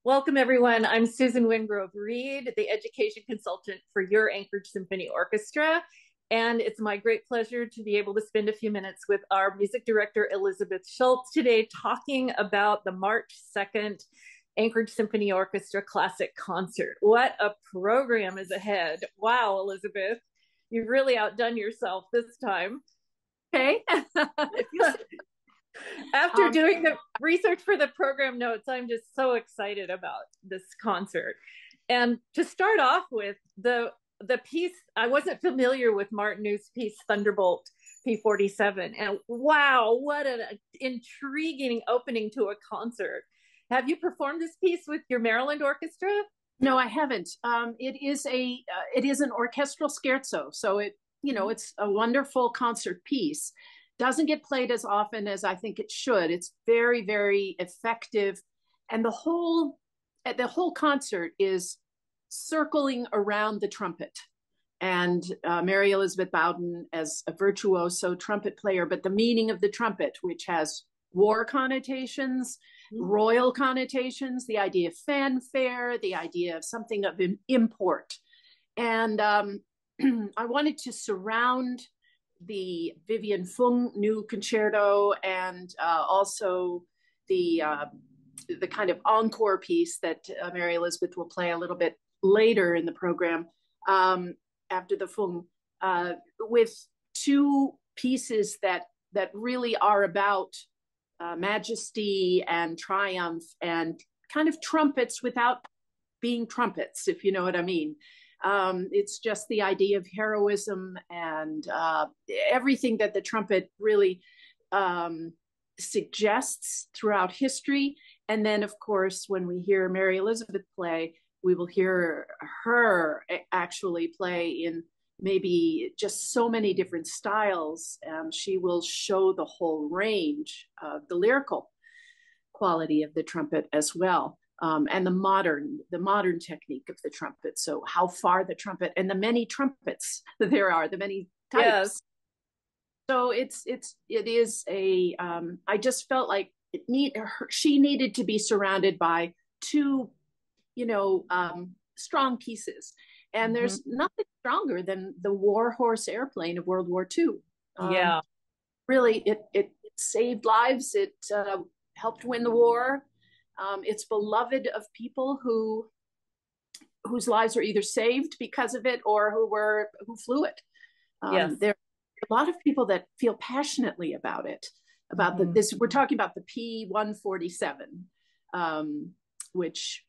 Welcome, everyone. I'm Susan Wingrove-Reed, the education consultant for your Anchorage Symphony Orchestra. And it's my great pleasure to be able to spend a few minutes with our music director, Elizabeth Schulze, today talking about the March 2nd Anchorage Symphony Orchestra Classic Concert. What a program is ahead. Wow, Elizabeth, you've really outdone yourself this time. Okay. After doing the research for the program notes, I'm just so excited about this concert. And to start off with, the piece, I wasn't familiar with Martineau's piece, Thunderbolt P47. And wow, what an intriguing opening to a concert. Have you performed this piece with your Maryland orchestra? No, I haven't. It is an orchestral scherzo, so it's a wonderful concert piece. Doesn't get played as often as I think it should. It's very, very effective, and the whole concert is circling around the trumpet. And Mary Elizabeth Bowden as a virtuoso trumpet player, but the meaning of the trumpet, which has war connotations, royal connotations, the idea of fanfare, the idea of something of import. And I wanted to surround the Vivian Fung new concerto and also the kind of encore piece that Mary Elizabeth will play a little bit later in the program after the Fung, with two pieces that really are about majesty and triumph and kind of trumpets without being trumpets, if you know what I mean. It's just the idea of heroism and everything that the trumpet really suggests throughout history. And then, of course, when we hear Mary Elizabeth play, we will hear her actually play in maybe just so many different styles. She will show the whole range of the lyrical quality of the trumpet as well. And the modern technique of the trumpet. So how far the trumpet and the many trumpets there are, the many types. Yes. So it is a. I just felt like she needed to be surrounded by two, strong pieces. And there's nothing stronger than the war horse airplane of World War II. Yeah, really, it saved lives. It helped win the war. It's beloved of people whose lives were either saved because of it or who flew it. yes. There are a lot of people that feel passionately about it. This, we're talking about the P-147, which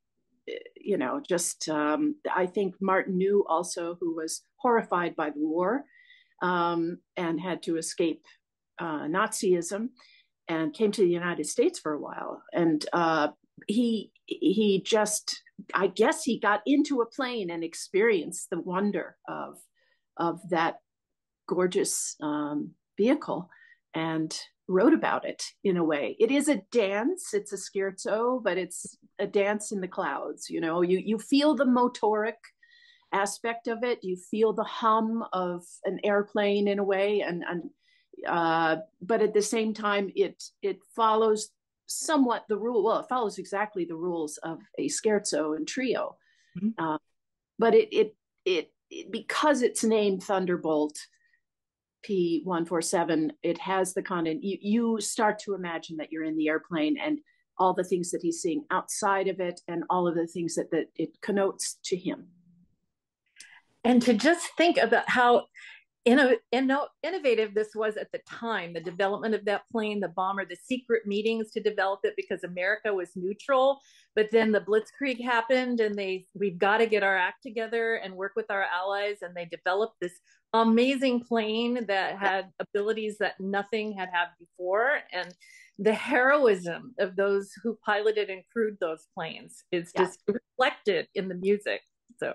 I think Martineau also, who was horrified by the war and had to escape Nazism, and came to the United States for a while. And he just, I guess he got into a plane and experienced the wonder of that gorgeous vehicle and wrote about it in a way. It is a dance, it's a scherzo, but it's a dance in the clouds. You feel the motoric aspect of it. You feel the hum of an airplane in a way, but at the same time, it follows somewhat the rule. Well, it follows exactly the rules of a scherzo and trio. But it because it's named Thunderbolt P-147, it has the content. You start to imagine that you're in the airplane and all the things that he's seeing outside of it, and all of the things that it connotes to him. And to just think about how innovative this was at the time, the development of that plane, the bomber, the secret meetings to develop it because America was neutral. But then the Blitzkrieg happened and we've got to get our act together and work with our allies. And they developed this amazing plane that had abilities that nothing had before. And the heroism of those who piloted and crewed those planes is just reflected in the music. So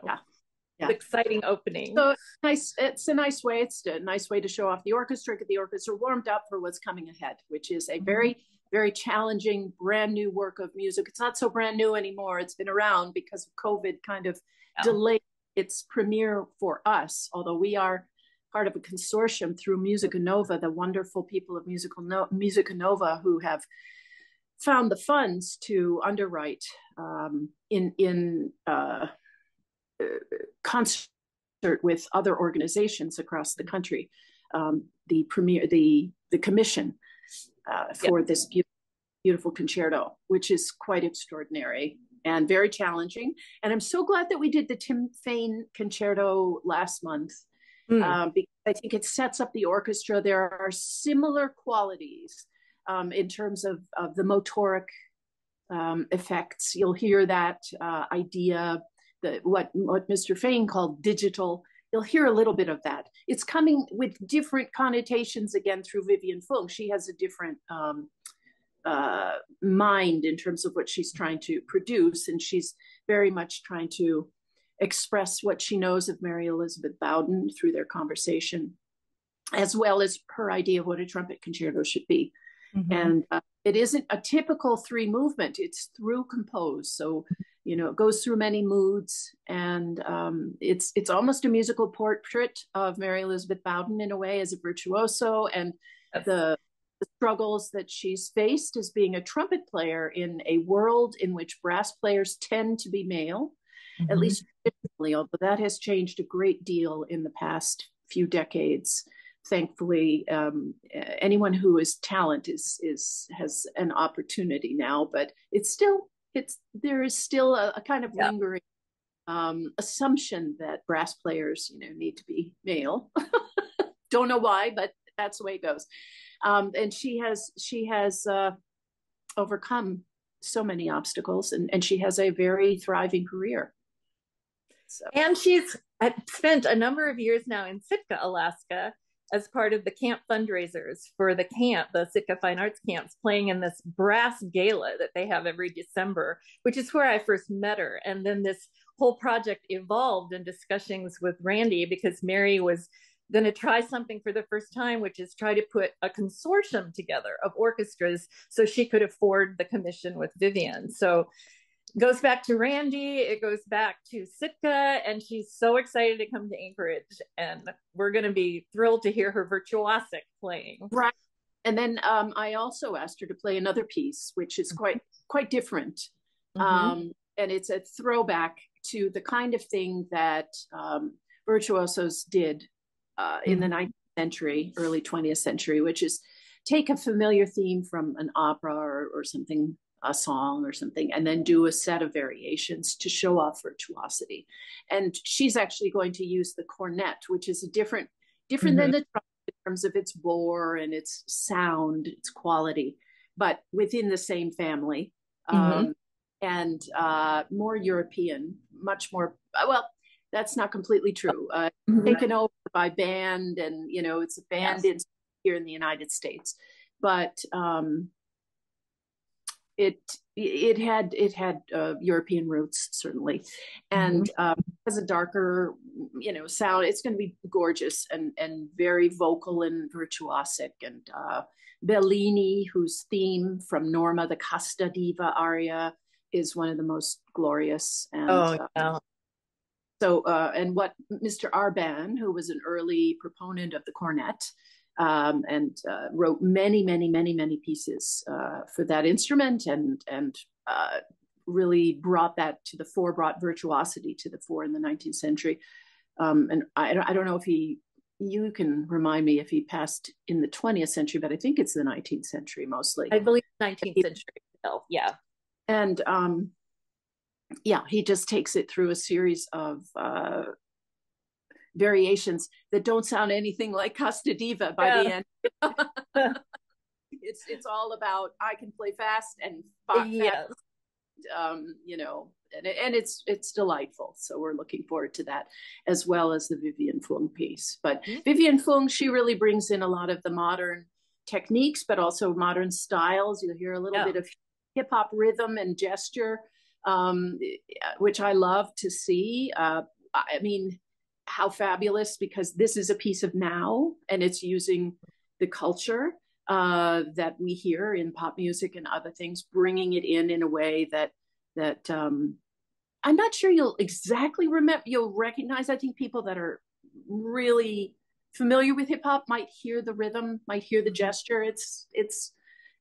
Yeah. Exciting opening. So nice. It's a nice way. It's a nice way to show off the orchestra, get the orchestra warmed up for what's coming ahead, which is a very, very challenging, brand new work of music. It's not so brand new anymore. It's been around because of COVID kind of delayed its premiere for us, although we are part of a consortium through Musica Nova, the wonderful people of Musica Nova who have found the funds to underwrite in concert with other organizations across the country, the commission for this beautiful concerto, which is quite extraordinary and very challenging. And I'm so glad that we did the Tim Fain concerto last month, because I think it sets up the orchestra. There are similar qualities in terms of the motoric effects. You'll hear that idea, what Mr. Fain called digital. You'll hear a little bit of that. It's coming with different connotations again through Vivian Fung. She has a different mind in terms of what she's trying to produce, and she's very much trying to express what she knows of Mary Elizabeth Bowden through their conversation, as well as her idea of what a trumpet concerto should be. And it isn't a typical three movement, it's through compose. So, you know, it goes through many moods, and it's almost a musical portrait of Mary Elizabeth Bowden in a way as a virtuoso, and the struggles that she's faced as being a trumpet player in a world in which brass players tend to be male, at least traditionally, although that has changed a great deal in the past few decades. Thankfully, anyone who is talent has an opportunity now, but there is still a kind of lingering assumption that brass players, you know, need to be male. Don't know why, but that's the way it goes. And she has overcome so many obstacles, and she has a very thriving career. So. And she's spent a number of years now in Sitka, Alaska, as part of the camp fundraisers for the camp, the Sitka Fine Arts camps, playing in this brass gala that they have every December, which is where I first met her. And then this whole project evolved in discussions with Randy, because Mary was going to try something for the first time, which is try to put a consortium together of orchestras so she could afford the commission with Vivian. So it goes back to Randy, it goes back to Sitka, and she's so excited to come to Anchorage, and we're going to be thrilled to hear her virtuosic playing. Right. And then I also asked her to play another piece, which is quite different. And it's a throwback to the kind of thing that virtuosos did in the 19th century, early 20th century, which is take a familiar theme from an opera or something, a song or something, and then do a set of variations to show off virtuosity. And she's actually going to use the cornet, which is different than the trumpet in terms of its bore and its sound, its quality, but within the same family, and more European, much more, well, that's not completely true. Taken over by band, and you know, it's a band here in the United States, but it had European roots, certainly, and has a darker, you know, sound. It's going to be gorgeous and very vocal and virtuosic. And Bellini, whose theme from Norma, the Casta Diva aria, is one of the most glorious. And so, and what Mr. Arban, who was an early proponent of the cornet, and wrote many pieces for that instrument, and really brought that to the fore, brought virtuosity to the fore in the 19th century. And I don't know if you can remind me if he passed in the 20th century, but I think it's the 19th century mostly. I believe 19th century. Yeah. And he just takes it through a series of variations that don't sound anything like Casta Diva by the end. It's all about, I can play fast and fast, you know, and it's delightful. So we're looking forward to that, as well as the Vivian Fung piece. But Vivian Fung, she really brings in a lot of the modern techniques, but also modern styles. You'll hear a little bit of hip hop rhythm and gesture, which I love to see. I mean, how fabulous, because this is a piece of now, and it's using the culture that we hear in pop music and other things, bringing it in a way that I'm not sure you'll exactly remember, you'll recognize. I think people that are really familiar with hip hop might hear the rhythm, might hear the gesture. It's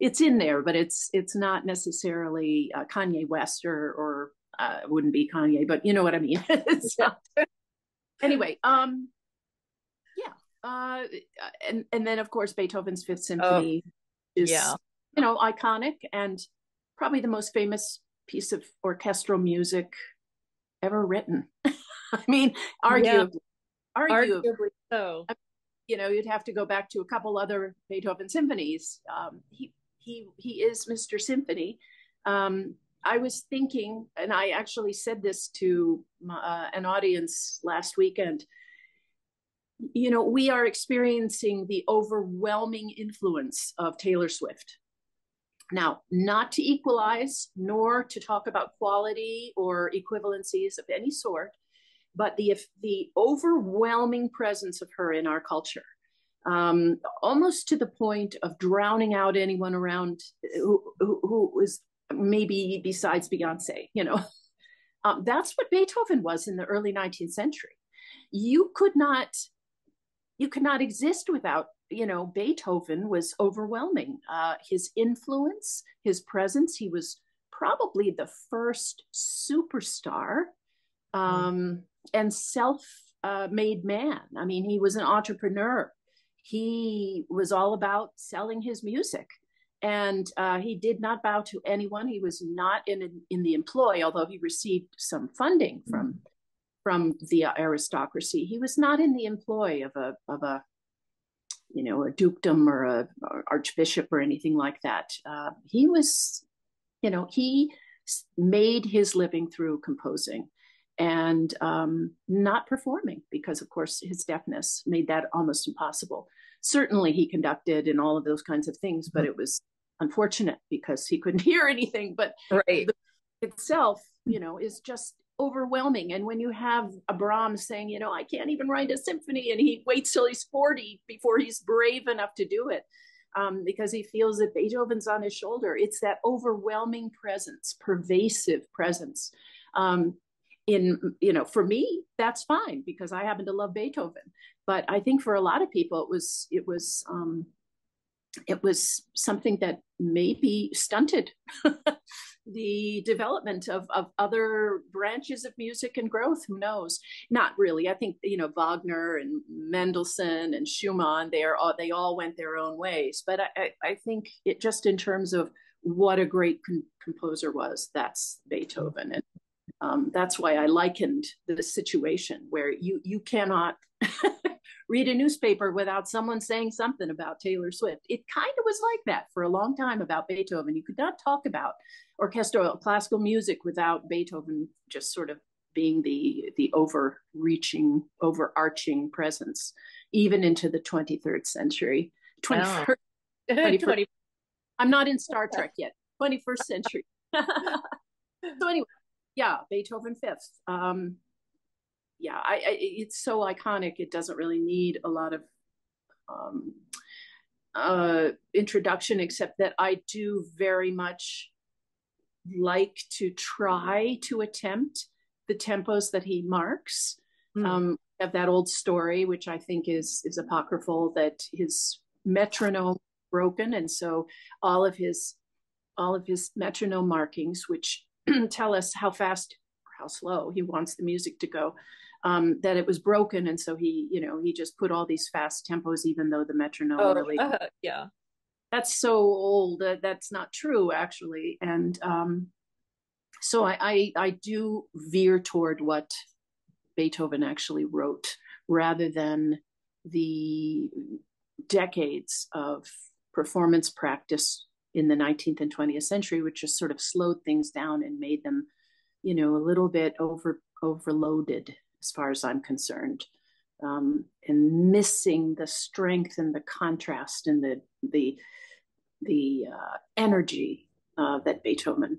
it's in there, but it's not necessarily Kanye West or it wouldn't be Kanye, but you know what I mean. It's not. Anyway, yeah, and then of course Beethoven's Fifth Oh, Symphony is yeah. iconic and probably the most famous piece of orchestral music ever written. I mean, Yeah, arguably, arguably so. you'd have to go back to a couple other Beethoven symphonies. He is Mr. Symphony. I was thinking, and I actually said this to an audience last weekend. We are experiencing the overwhelming influence of Taylor Swift. Now, not to equalize, nor to talk about quality or equivalencies of any sort, but the overwhelming presence of her in our culture, almost to the point of drowning out anyone around who was maybe besides Beyonce. That's what Beethoven was in the early 19th century. You could not exist without. Beethoven was overwhelming. His influence, his presence. He was probably the first superstar and self-made man. I mean, he was an entrepreneur. He was all about selling his music, and he did not bow to anyone. He was not in the employ, although he received some funding from the aristocracy. He was not in the employ of a dukedom or a archbishop or anything like that. He was, he made his living through composing and not performing because, of course, his deafness made that almost impossible. Certainly he conducted and all of those kinds of things, but it was unfortunate because he couldn't hear anything. But Right. itself, is just overwhelming. And when you have a Brahms saying, I can't even write a symphony, and he waits till he's 40 before he's brave enough to do it, because he feels that Beethoven's on his shoulder. It's that overwhelming presence, pervasive presence. For me, that's fine because I happen to love Beethoven. But I think for a lot of people, it was something that maybe stunted the development of other branches of music and growth. Who knows? Not really. I think Wagner and Mendelssohn and Schumann, they all went their own ways. But I think it just in terms of what a great composer was, that's Beethoven. And that's why I likened the situation where you cannot read a newspaper without someone saying something about Taylor Swift. It kind of was like that for a long time about Beethoven. You could not talk about orchestral classical music without Beethoven just sort of being the overarching presence, even into the 23rd century. 21st, 21st. I'm not in Star Trek yet. 21st century. So anyway, yeah, Beethoven Fifth. It's so iconic. It doesn't really need a lot of introduction, except that I do very much like to try to attempt the tempos that he marks. Of that old story, which I think is apocryphal, that his metronome broken, and so all of his metronome markings, which tell us how fast or how slow he wants the music to go, that it was broken, and so he just put all these fast tempos, even though the metronome really yeah, that's so old. That's not true, actually. And so I do veer toward what Beethoven actually wrote, rather than the decades of performance practice in the 19th and 20th century, which just sort of slowed things down and made them, a little bit overloaded, as far as I'm concerned, and missing the strength and the contrast and the energy that Beethoven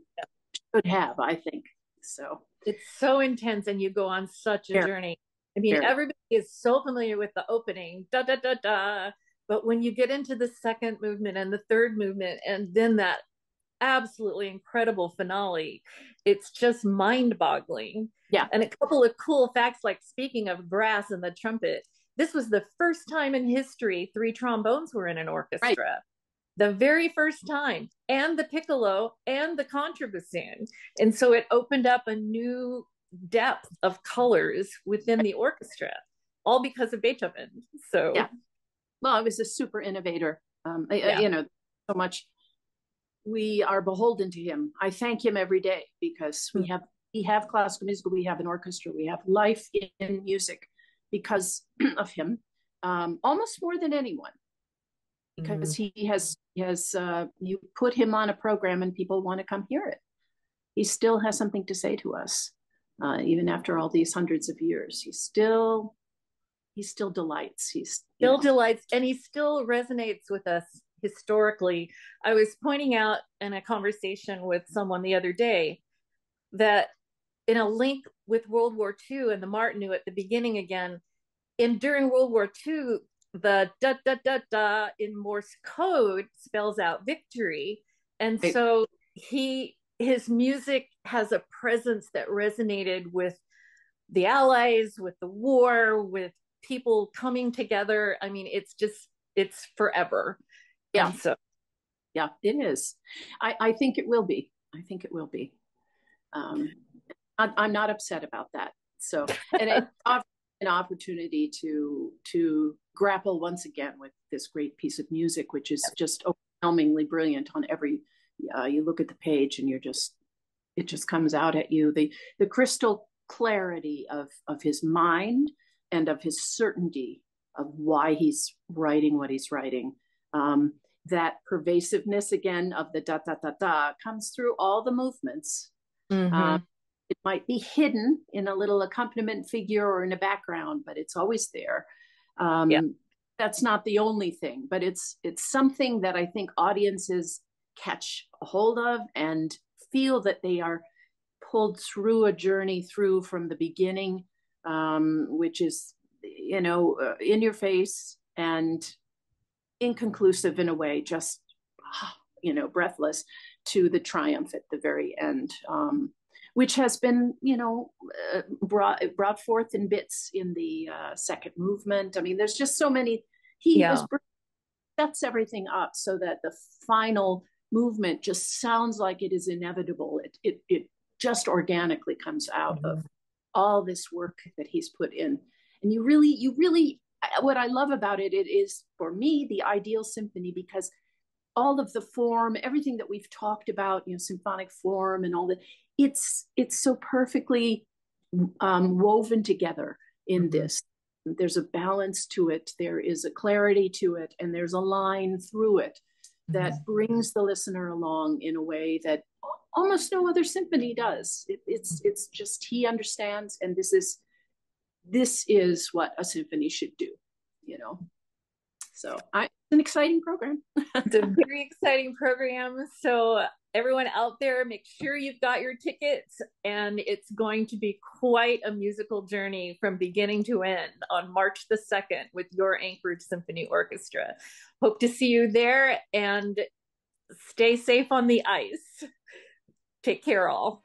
should have, I think. So it's so intense, and you go on such a journey. I mean, everybody is so familiar with the opening, da da da da, but when you get into the second movement and the third movement, and then that absolutely incredible finale, it's just mind-boggling. Yeah. And a couple of cool facts, like speaking of brass and the trumpet, this was the first time in history 3 trombones were in an orchestra. Right. the very first time, and the piccolo and the contrabassoon. And so it opened up a new depth of colors within the orchestra, all because of Beethoven. So yeah, well, I was a super innovator. yeah. You know, so much we are beholden to him. I thank him every day because we have classical music, we have an orchestra, we have life in music because of him, almost more than anyone. Because you put him on a program and people want to come hear it. He still has something to say to us, even after all these hundreds of years. He still delights. He's still delights, and he still resonates with us historically. I was pointing out in a conversation with someone the other day that in a link with World War II and the Martinu at the beginning again, during World War II, the da da da da in Morse code spells out victory. And so his music has a presence that resonated with the Allies, with the war, with people coming together. I mean, it's forever. Yeah. And so yeah, it is. I think it will be. I think it will be. I'm not upset about that. So, and it's an opportunity to grapple once again with this great piece of music, which is just overwhelmingly brilliant on every. You look at the page and it just comes out at you. The crystal clarity of his mind and of his certainty of why he's writing what he's writing. That pervasiveness again of the da da da da comes through all the movements. It might be hidden in a little accompaniment figure or in a background, but it's always there. That's not the only thing, but it's something that I think audiences catch a hold of and feel that they are pulled through a journey through from the beginning, which is, in your face and inconclusive in a way, just, breathless, to the triumph at the very end, which has been, brought forth in bits in the second movement. I mean, there's just so many. Sets everything up so that the final movement just sounds like it is inevitable. It just organically comes out of all this work that he's put in. And you really, what I love about it is, for me, the ideal symphony, because all of the form, everything that we've talked about, symphonic form and all that, it's so perfectly woven together in this. There's a balance to it. There is a clarity to it. And there's a line through it that brings the listener along in a way that almost no other symphony does. It's just, he understands, and this is what a symphony should do, So it's an exciting program. It's a very exciting program. So everyone out there, make sure you've got your tickets, and it's going to be quite a musical journey from beginning to end on March the 2nd with your Anchorage Symphony Orchestra. Hope to see you there, and stay safe on the ice. Take care, all.